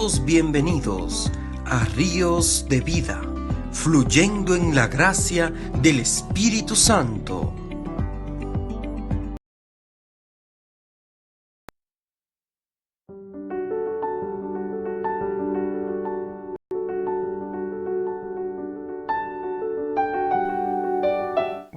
Todos bienvenidos a Ríos de Vida, fluyendo en la gracia del Espíritu Santo.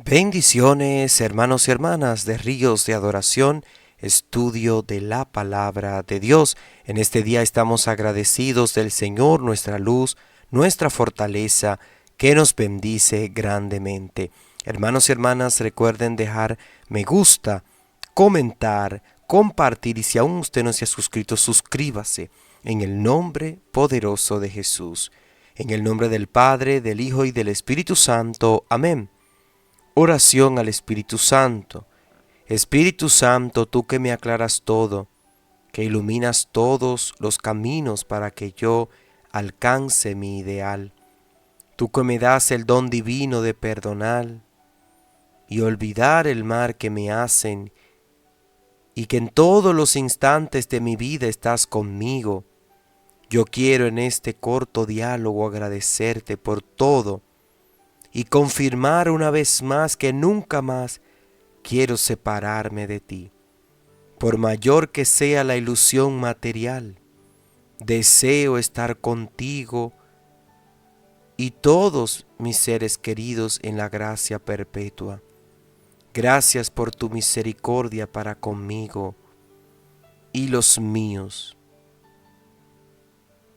Bendiciones, hermanos y hermanas de Ríos de Adoración, estudio de la Palabra de Dios. En este día estamos agradecidos del Señor, nuestra luz, nuestra fortaleza, que nos bendice grandemente. Hermanos y hermanas, recuerden dejar me gusta, comentar, compartir y si aún usted no se ha suscrito, suscríbase en el nombre poderoso de Jesús. En el nombre del Padre, del Hijo y del Espíritu Santo. Amén. Oración al Espíritu Santo. Espíritu Santo, tú que me aclaras todo, que iluminas todos los caminos para que yo alcance mi ideal. Tú que me das el don divino de perdonar y olvidar el mal que me hacen, y que en todos los instantes de mi vida estás conmigo. Yo quiero en este corto diálogo agradecerte por todo y confirmar una vez más que nunca más quiero separarme de ti. Por mayor que sea la ilusión material, deseo estar contigo y todos mis seres queridos en la gracia perpetua. Gracias por tu misericordia para conmigo y los míos.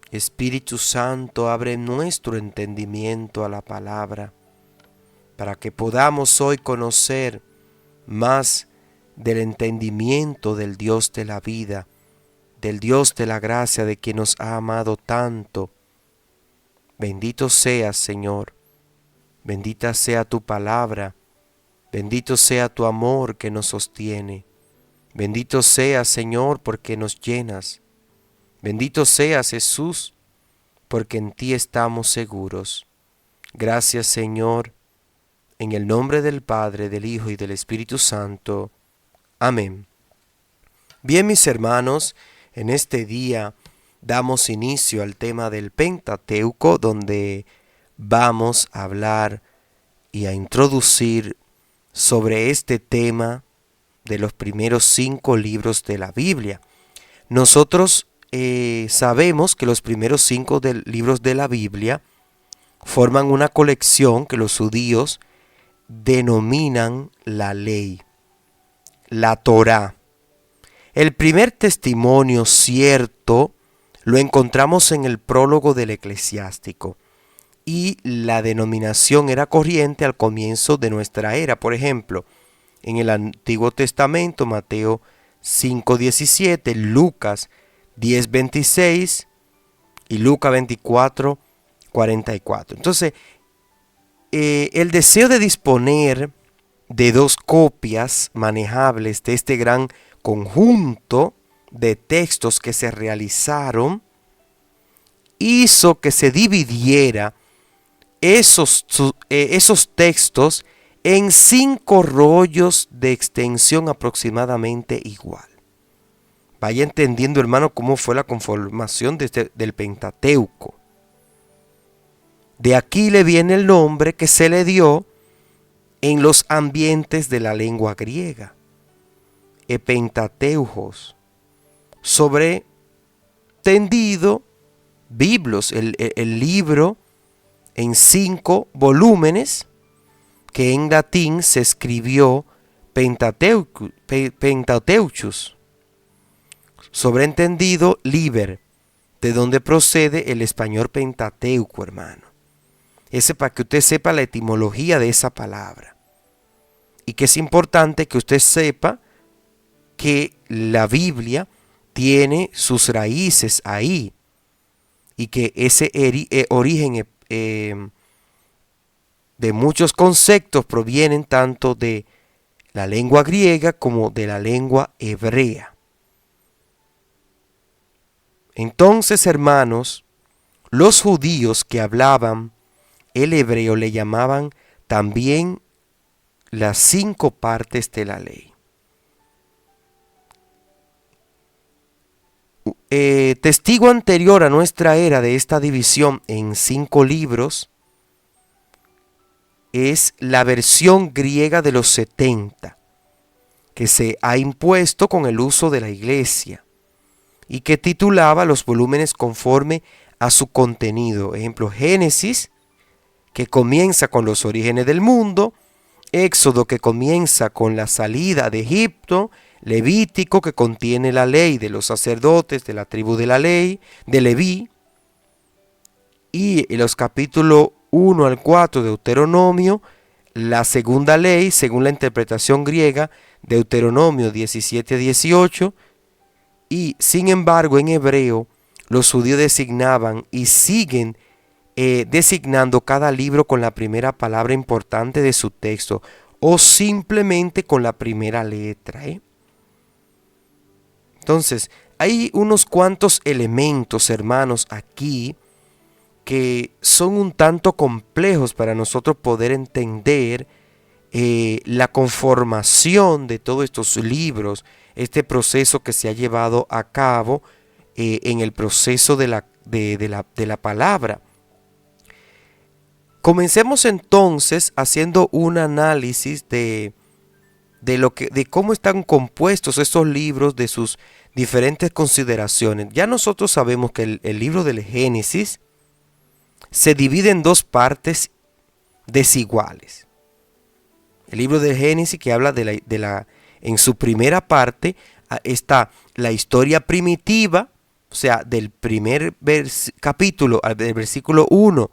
Espíritu Santo, abre nuestro entendimiento a la palabra, para que podamos hoy conocer más del entendimiento del Dios de la vida, del Dios de la gracia, de quien nos ha amado tanto. Bendito seas, Señor, bendita sea tu palabra, bendito sea tu amor que nos sostiene. Bendito seas, Señor, porque nos llenas. Bendito seas, Jesús, porque en ti estamos seguros. Gracias, Señor, en el nombre del Padre, del Hijo y del Espíritu Santo. Amén. Bien, mis hermanos, en este día damos inicio al tema del Pentateuco, donde vamos a hablar y a introducir sobre este tema de los primeros 5 libros de la Biblia. Nosotros sabemos que los primeros 5 libros de la Biblia forman una colección que los judíos denominan la ley, la Torá. El primer testimonio cierto lo encontramos en el prólogo del Eclesiástico y la denominación era corriente al comienzo de nuestra era. Por ejemplo, en el Antiguo Testamento, Mateo 5:17, Lucas 10:26 y Lucas 24:44. Entonces, el deseo de disponer de 2 copias manejables de este gran conjunto de textos que se realizaron hizo que se dividiera esos textos en 5 rollos de extensión aproximadamente igual. Vaya entendiendo, hermano, cómo fue la conformación del Pentateuco. De aquí le viene el nombre que se le dio en los ambientes de la lengua griega, Pentateuchos, sobretendido, Biblos, el libro en 5 volúmenes que en latín se escribió Pentateuchus, sobreentendido liber, de donde procede el español Pentateuco, hermano. Ese para que usted sepa la etimología de esa palabra. Y que es importante que usted sepa que la Biblia tiene sus raíces ahí. Y que ese origen de muchos conceptos provienen tanto de la lengua griega como de la lengua hebrea. Entonces, hermanos, los judíos que hablaban el hebreo le llamaban también las 5 partes de la ley. testigo anterior a nuestra era de esta división en 5 libros es la versión griega de los 70, que se ha impuesto con el uso de la Iglesia y que titulaba los volúmenes conforme a su contenido. Ejemplo, Génesis, que comienza con los orígenes del mundo; Éxodo, que comienza con la salida de Egipto; Levítico, que contiene la ley de los sacerdotes de la tribu de la ley, de Leví; y los capítulos 1 al 4 de Deuteronomio, la segunda ley, según la interpretación griega, Deuteronomio 17 a 18, y sin embargo en hebreo los judíos designaban y siguen designando cada libro con la primera palabra importante de su texto o simplemente con la primera letra. Entonces, hay unos cuantos elementos, hermanos, aquí que son un tanto complejos para nosotros poder entender la conformación de todos estos libros, este proceso que se ha llevado a cabo en el proceso de la palabra. Comencemos entonces haciendo un análisis de cómo están compuestos estos libros, de sus diferentes consideraciones. Ya nosotros sabemos que el libro del Génesis se divide en 2 partes desiguales. El libro del Génesis, que habla en su primera parte está la historia primitiva, o sea, del primer capítulo del versículo 1,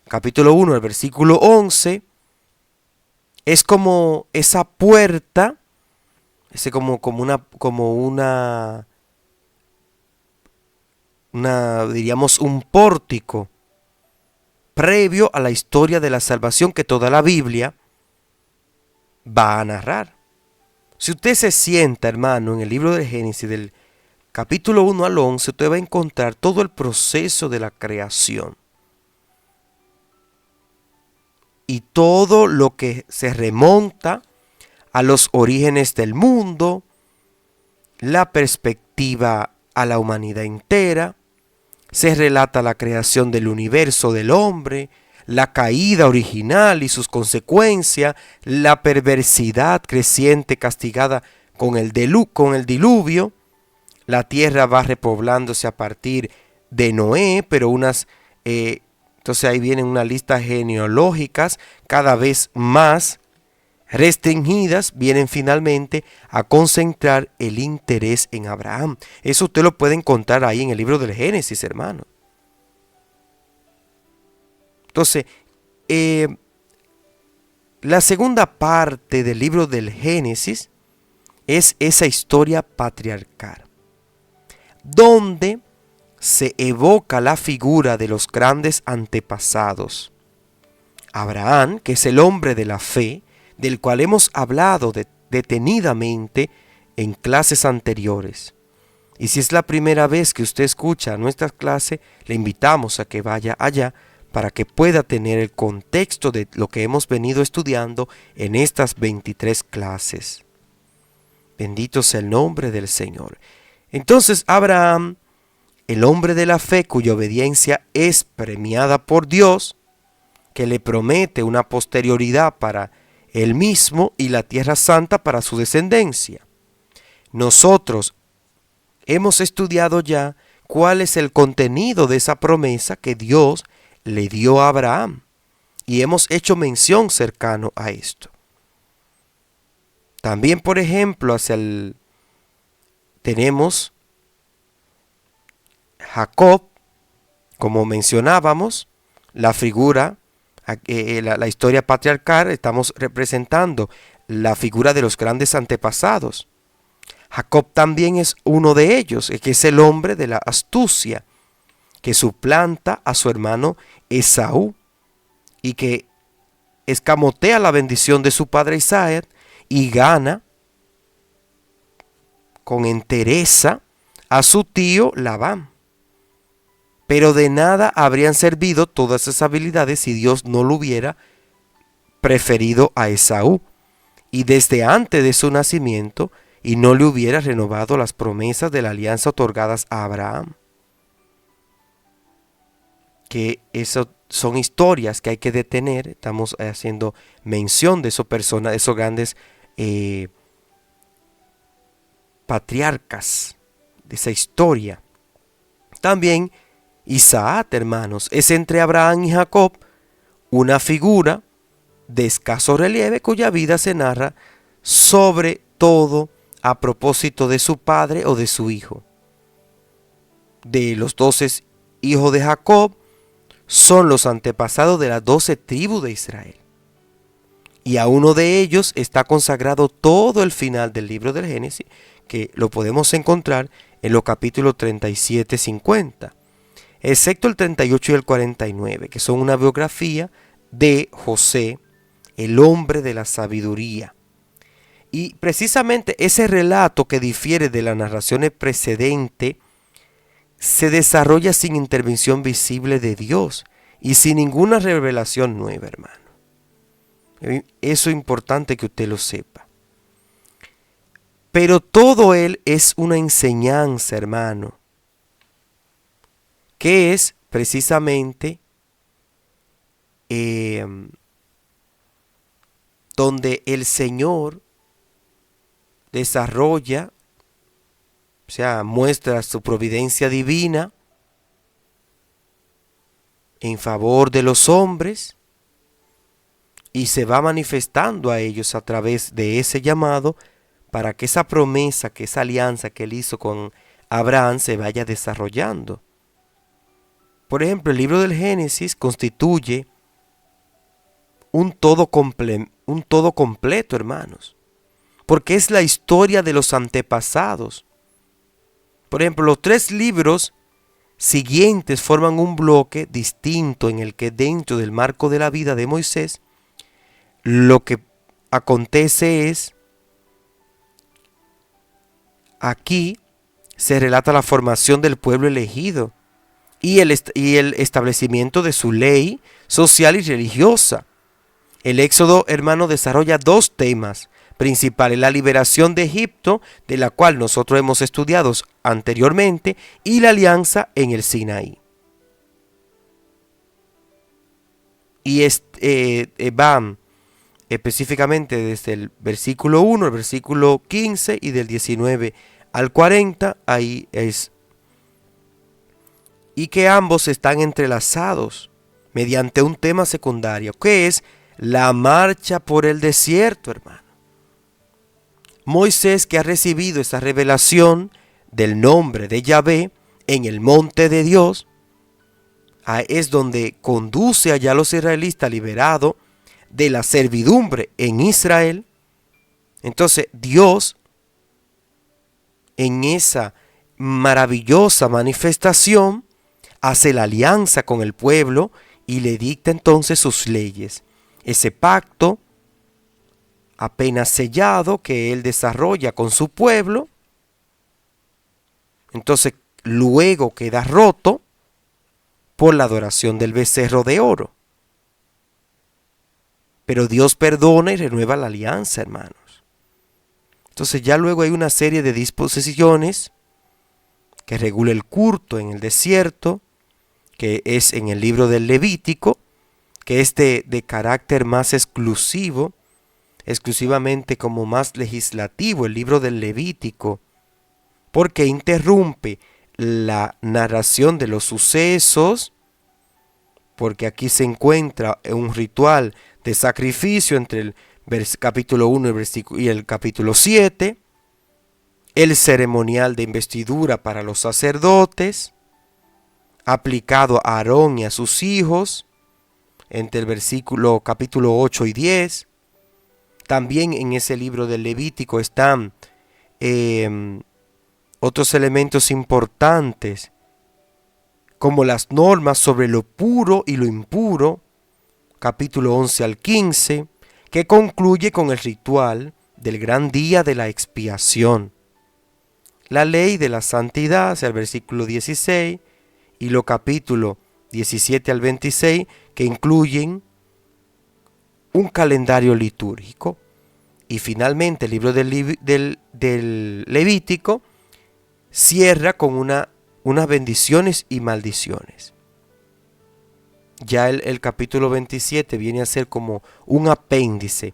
capítulo 1 al versículo 11, es como esa puerta, diríamos, un pórtico previo a la historia de la salvación que toda la Biblia va a narrar. Si usted se sienta, hermano, en el libro de Génesis, del capítulo 1 al 11, usted va a encontrar todo el proceso de la creación y todo lo que se remonta a los orígenes del mundo, la perspectiva a la humanidad entera. Se relata la creación del universo, del hombre, la caída original y sus consecuencias, la perversidad creciente castigada con el diluvio. La tierra va repoblándose a partir de Noé, pero entonces ahí vienen unas listas genealógicas cada vez más restringidas, vienen finalmente a concentrar el interés en Abraham. Eso usted lo puede encontrar ahí en el libro del Génesis, hermano. Entonces, la segunda parte del libro del Génesis es esa historia patriarcal, donde se evoca la figura de los grandes antepasados. Abraham, que es el hombre de la fe, del cual hemos hablado detenidamente en clases anteriores. Y si es la primera vez que usted escucha nuestra clase, le invitamos a que vaya allá para que pueda tener el contexto de lo que hemos venido estudiando en estas 23 clases. Bendito sea el nombre del Señor. Entonces Abraham, el hombre de la fe cuya obediencia es premiada por Dios, que le promete una posterioridad para él mismo y la tierra santa para su descendencia. Nosotros hemos estudiado ya cuál es el contenido de esa promesa que Dios le dio a Abraham y hemos hecho mención cercano a esto. También, por ejemplo, tenemos Jacob, como mencionábamos, la figura, la historia patriarcal, estamos representando la figura de los grandes antepasados. Jacob también es uno de ellos, que es el hombre de la astucia, que suplanta a su hermano Esaú y que escamotea la bendición de su padre Isaac y gana con entereza a su tío Labán. Pero de nada habrían servido todas esas habilidades si Dios no lo hubiera preferido a Esaú. Y desde antes de su nacimiento, y no le hubiera renovado las promesas de la alianza otorgadas a Abraham. Que eso son historias que hay que detener. Estamos haciendo mención de esos personas, de esos grandes patriarcas, de esa historia. También Isaac, hermanos, es entre Abraham y Jacob una figura de escaso relieve cuya vida se narra sobre todo a propósito de su padre o de su hijo. De los 12 hijos de Jacob son los antepasados de las 12 tribus de Israel. Y a uno de ellos está consagrado todo el final del libro del Génesis, que lo podemos encontrar en los capítulos 37 y 50, excepto el 38 y el 49, que son una biografía de José, el hombre de la sabiduría. Y precisamente ese relato, que difiere de las narraciones precedentes, se desarrolla sin intervención visible de Dios y sin ninguna revelación nueva, hermano. Eso es importante que usted lo sepa. Pero todo él es una enseñanza, hermano, que es precisamente donde el Señor desarrolla, o sea, muestra su providencia divina en favor de los hombres y se va manifestando a ellos a través de ese llamado para que esa promesa, que esa alianza que él hizo con Abraham se vaya desarrollando. Por ejemplo, el libro del Génesis constituye un todo completo, hermanos, porque es la historia de los antepasados. Por ejemplo, los 3 libros siguientes forman un bloque distinto en el que, dentro del marco de la vida de Moisés, lo que acontece es, aquí se relata la formación del pueblo elegido y el establecimiento de su ley social y religiosa. El Éxodo, hermano, desarrolla 2 temas principales: la liberación de Egipto, de la cual nosotros hemos estudiado anteriormente, y la alianza en el Sinaí. Y van específicamente desde el versículo 1, el versículo 15 y del 19 al 40, ahí es. Y que ambos están entrelazados mediante un tema secundario, que es la marcha por el desierto, hermano. Moisés, que ha recibido esa revelación del nombre de Yahvé en el monte de Dios, es donde conduce allá a los israelitas liberados de la servidumbre en Israel. Entonces Dios, en esa maravillosa manifestación, hace la alianza con el pueblo y le dicta entonces sus leyes. Ese pacto apenas sellado que él desarrolla con su pueblo, entonces luego queda roto por la adoración del becerro de oro. Pero Dios perdona y renueva la alianza, hermanos. Entonces ya luego hay una serie de disposiciones que regula el culto en el desierto, que es en el libro del Levítico, que es de carácter más exclusivamente como más legislativo, el libro del Levítico, porque interrumpe la narración de los sucesos, porque aquí se encuentra un ritual de sacrificio entre el capítulo 1 y el capítulo 7, el ceremonial de investidura para los sacerdotes, aplicado a Aarón y a sus hijos, entre el capítulo 8 y 10. También en ese libro del Levítico están otros elementos importantes, como las normas sobre lo puro y lo impuro, capítulo 11 al 15, que concluye con el ritual del gran día de la expiación. La ley de la santidad, el versículo 16, y los capítulos 17 al 26, que incluyen un calendario litúrgico. Y finalmente el libro del Levítico cierra con unas bendiciones y maldiciones. Ya el capítulo 27 viene a ser como un apéndice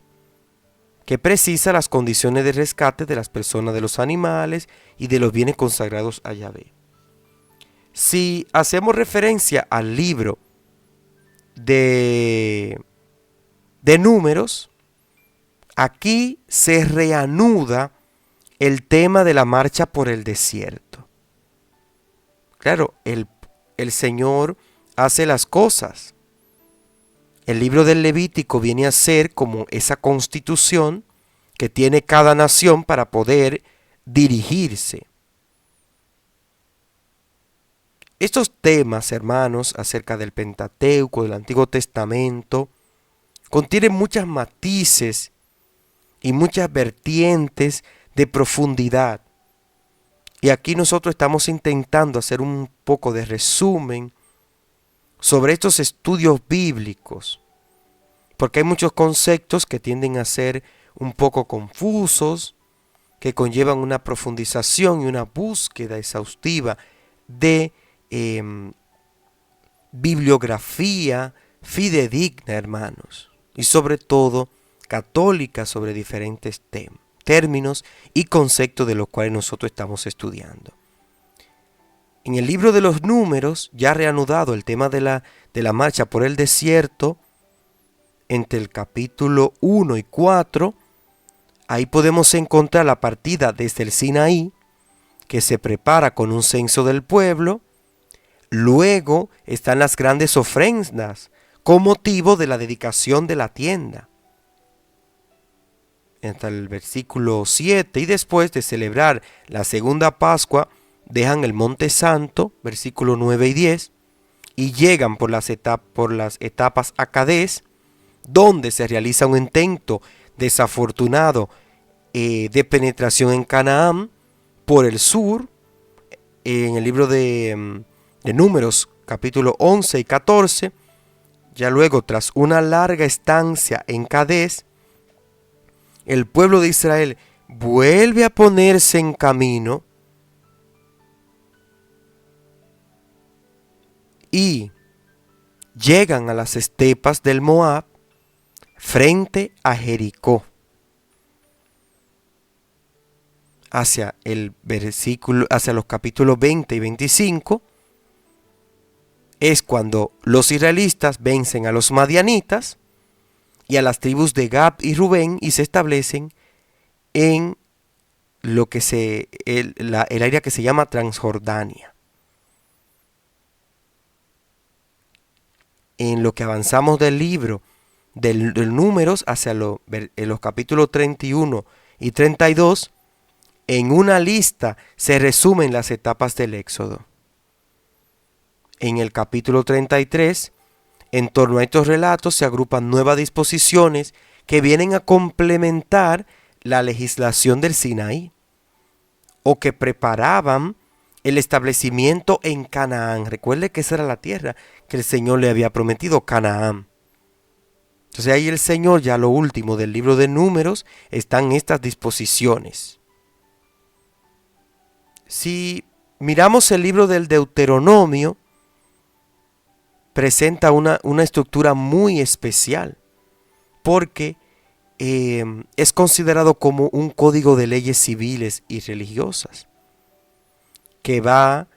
que precisa las condiciones de rescate de las personas, de los animales y de los bienes consagrados a Yahvé. Si hacemos referencia al libro de Números, aquí se reanuda el tema de la marcha por el desierto. Claro, el Señor hace las cosas. El libro del Levítico viene a ser como esa constitución que tiene cada nación para poder dirigirse. Estos temas, hermanos, acerca del Pentateuco, del Antiguo Testamento, contienen muchos matices y muchas vertientes de profundidad. Y aquí nosotros estamos intentando hacer un poco de resumen sobre estos estudios bíblicos, porque hay muchos conceptos que tienden a ser un poco confusos, que conllevan una profundización y una búsqueda exhaustiva de bibliografía fidedigna, hermanos, y sobre todo católica sobre diferentes términos y conceptos de los cuales nosotros estamos estudiando. En el libro de los Números, ya reanudado el tema de la marcha por el desierto, entre el capítulo 1 y 4, ahí podemos encontrar la partida desde el Sinaí, que se prepara con un censo del pueblo. Luego están las grandes ofrendas con motivo de la dedicación de la tienda, hasta el versículo 7, y después de celebrar la segunda Pascua, dejan el Monte Santo, versículo 9 y 10, y llegan por las etapas a Cadés, donde se realiza un intento desafortunado de penetración en Canaán por el sur. En el libro de Números, capítulo 11 y 14, ya luego tras una larga estancia en Cadés, el pueblo de Israel vuelve a ponerse en camino y llegan a las estepas del Moab frente a Jericó. Hacia los capítulos 20 y 25 es cuando los israelitas vencen a los madianitas y a las tribus de Gad y Rubén y se establecen en lo que el área que se llama Transjordania. En lo que avanzamos del libro del Números hacia los capítulos 31 y 32, en una lista se resumen las etapas del Éxodo. En el capítulo 33, en torno a estos relatos se agrupan nuevas disposiciones que vienen a complementar la legislación del Sinaí, o que preparaban el establecimiento en Canaán. Recuerde que esa era la tierra que el Señor le había prometido, Canaán. Entonces ahí el Señor, ya lo último del libro de Números, están estas disposiciones. Si miramos el libro del Deuteronomio, presenta una estructura muy especial, porque es considerado como un código de leyes civiles y religiosas, que va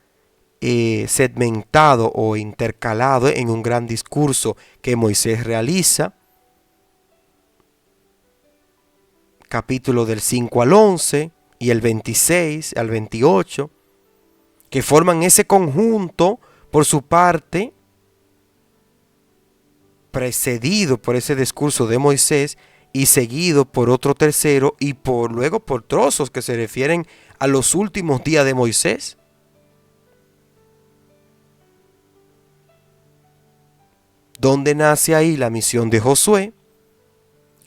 segmentado o intercalado en un gran discurso que Moisés realiza, capítulo del 5 al 11 y el 26 al 28, que forman ese conjunto por su parte, precedido por ese discurso de Moisés y seguido por otro tercero y luego por trozos que se refieren a los últimos días de Moisés. Donde nace ahí la misión de Josué,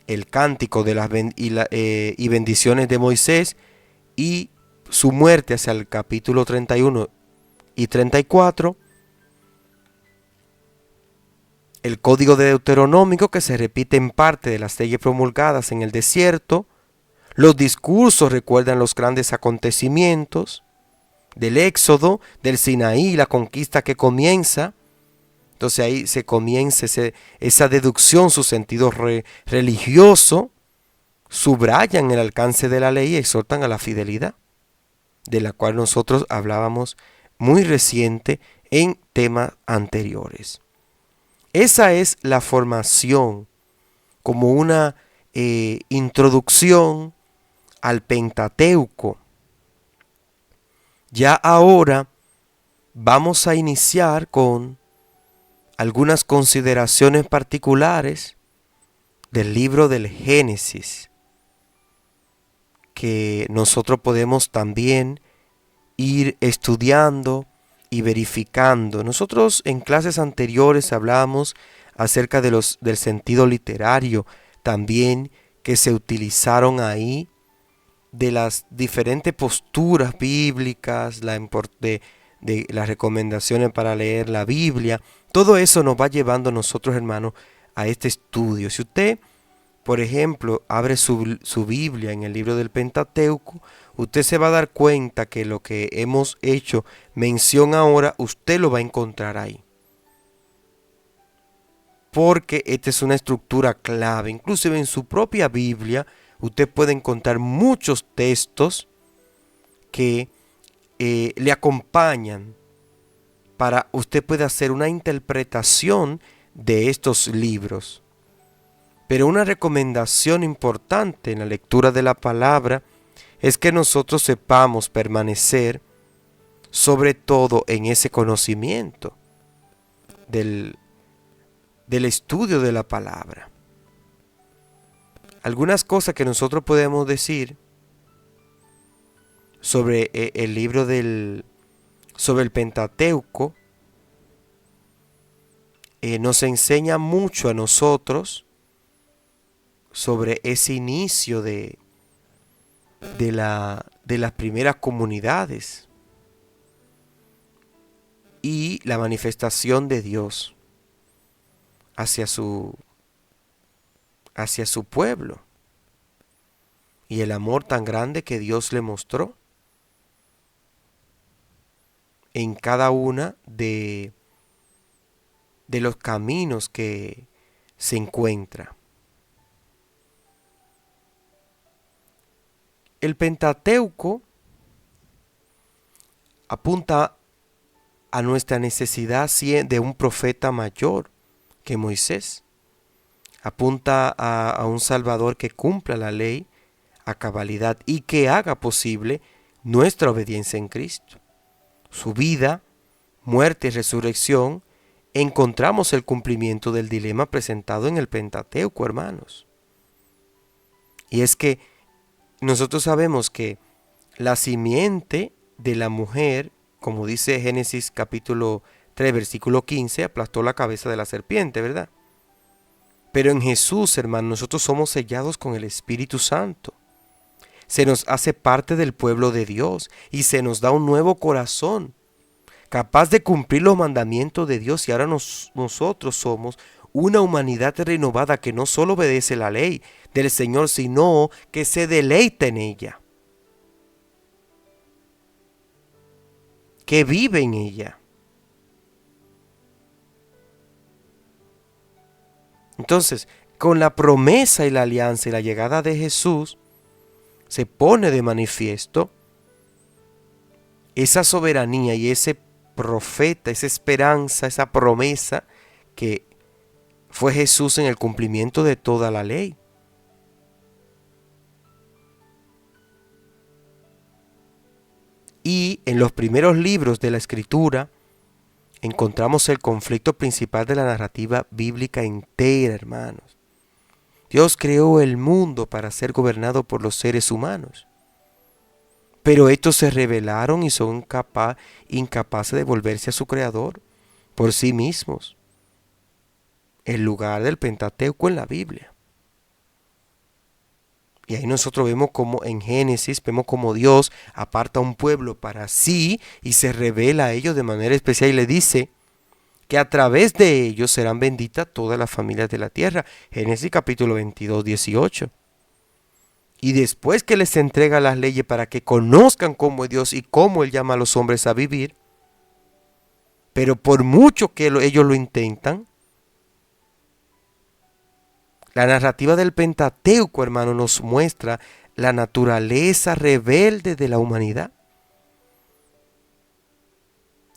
el cántico de las bendiciones de Moisés y su muerte hacia el capítulo 31 y 34, el código de Deuteronómico que se repite en parte de las leyes promulgadas en el desierto Los discursos recuerdan los grandes acontecimientos del Éxodo, del Sinaí, la conquista que comienza. Entonces ahí se comienza esa deducción, su sentido religioso, subrayan el alcance de la ley y exhortan a la fidelidad, de la cual nosotros hablábamos muy reciente en temas anteriores. Esa es la formación como una introducción al Pentateuco. Ya ahora vamos a iniciar con algunas consideraciones particulares del libro del Génesis, que nosotros podemos también ir estudiando y verificando. Nosotros en clases anteriores hablábamos acerca de del sentido literario también que se utilizaron ahí, de las diferentes posturas bíblicas, de las recomendaciones para leer la Biblia. Todo eso nos va llevando a nosotros, hermanos, a este estudio. Si usted, por ejemplo, abre su Biblia en el libro del Pentateuco, usted se va a dar cuenta que lo que hemos hecho mención ahora, usted lo va a encontrar ahí. Porque esta es una estructura clave. Inclusive en su propia Biblia, usted puede encontrar muchos textos que le acompañan para usted pueda hacer una interpretación de estos libros. Pero una recomendación importante en la lectura de la palabra es que nosotros sepamos permanecer sobre todo en ese conocimiento del estudio de la palabra. Algunas cosas que nosotros podemos decir sobre el libro sobre el Pentateuco nos enseña mucho a nosotros sobre ese inicio de las primeras comunidades y la manifestación de Dios hacia su pueblo y el amor tan grande que Dios le mostró en cada una de los caminos que se encuentra. El Pentateuco apunta a nuestra necesidad de un profeta mayor que Moisés. Apunta a un Salvador que cumpla la ley a cabalidad y que haga posible nuestra obediencia en Cristo. Su vida, muerte y resurrección, encontramos el cumplimiento del dilema presentado en el Pentateuco, hermanos. Y es que nosotros sabemos que la simiente de la mujer, como dice Génesis capítulo 3, versículo 15, aplastó la cabeza de la serpiente, ¿verdad? Pero en Jesús, hermanos, nosotros somos sellados con el Espíritu Santo. Se nos hace parte del pueblo de Dios y se nos da un nuevo corazón, capaz de cumplir los mandamientos de Dios. Y ahora nosotros somos una humanidad renovada que no solo obedece la ley del Señor, sino que se deleita en ella, que vive en ella. Entonces, con la promesa y la alianza y la llegada de Jesús, se pone de manifiesto esa soberanía y ese profeta, esa esperanza, esa promesa que fue Jesús en el cumplimiento de toda la ley. Y en los primeros libros de la Escritura encontramos el conflicto principal de la narrativa bíblica entera, hermanos. Dios creó el mundo para ser gobernado por los seres humanos. Pero estos se rebelaron y son incapaces de volverse a su creador por sí mismos. En lugar del Pentateuco en la Biblia. Y ahí nosotros vemos como en Génesis, vemos como Dios aparta a un pueblo para sí y se revela a ellos de manera especial y le dice que a través de ellos serán benditas todas las familias de la tierra. Génesis capítulo 22, 18. y después que les entrega las leyes para que conozcan cómo es Dios y cómo Él llama a los hombres a vivir, pero por mucho que ellos lo intentan, la narrativa del Pentateuco, hermano, nos muestra la naturaleza rebelde de la humanidad.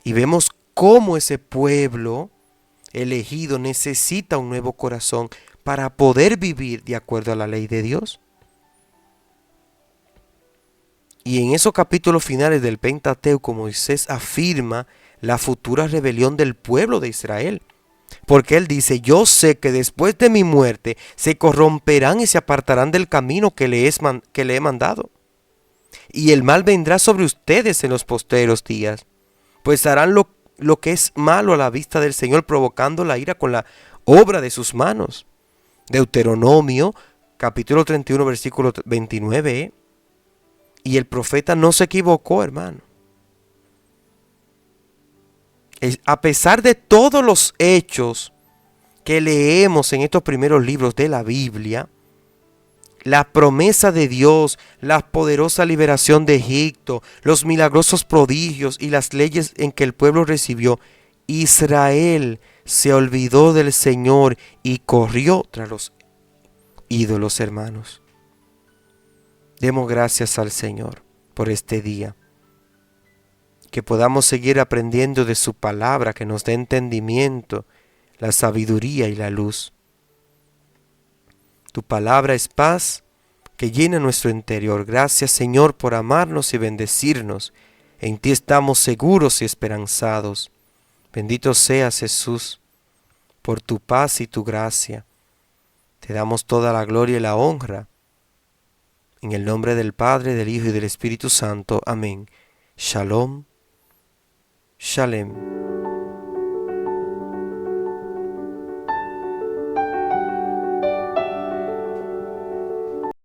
Y vemos cómo ese pueblo elegido necesita un nuevo corazón para poder vivir de acuerdo a la ley de Dios. Y en esos capítulos finales del Pentateuco, Moisés afirma la futura rebelión del pueblo de Israel. Porque él dice, yo sé que después de mi muerte se corromperán y se apartarán del camino que le he mandado. Y el mal vendrá sobre ustedes en los postreros días, pues harán lo que es malo a la vista del Señor, provocando la ira con la obra de sus manos. Deuteronomio, capítulo 31, versículo 29. Y el profeta no se equivocó, hermano. A pesar de todos los hechos que leemos en estos primeros libros de la Biblia, la promesa de Dios, la poderosa liberación de Egipto, los milagrosos prodigios y las leyes en que el pueblo recibió, Israel se olvidó del Señor y corrió tras los ídolos, hermanos. Demos gracias al Señor por este día. Que podamos seguir aprendiendo de su palabra, que nos dé entendimiento, la sabiduría y la luz. Tu palabra es paz que llena nuestro interior. Gracias, Señor, por amarnos y bendecirnos. En ti estamos seguros y esperanzados. Bendito seas, Jesús, por tu paz y tu gracia. Te damos toda la gloria y la honra. En el nombre del Padre, del Hijo y del Espíritu Santo. Amén. Shalom. Shalem.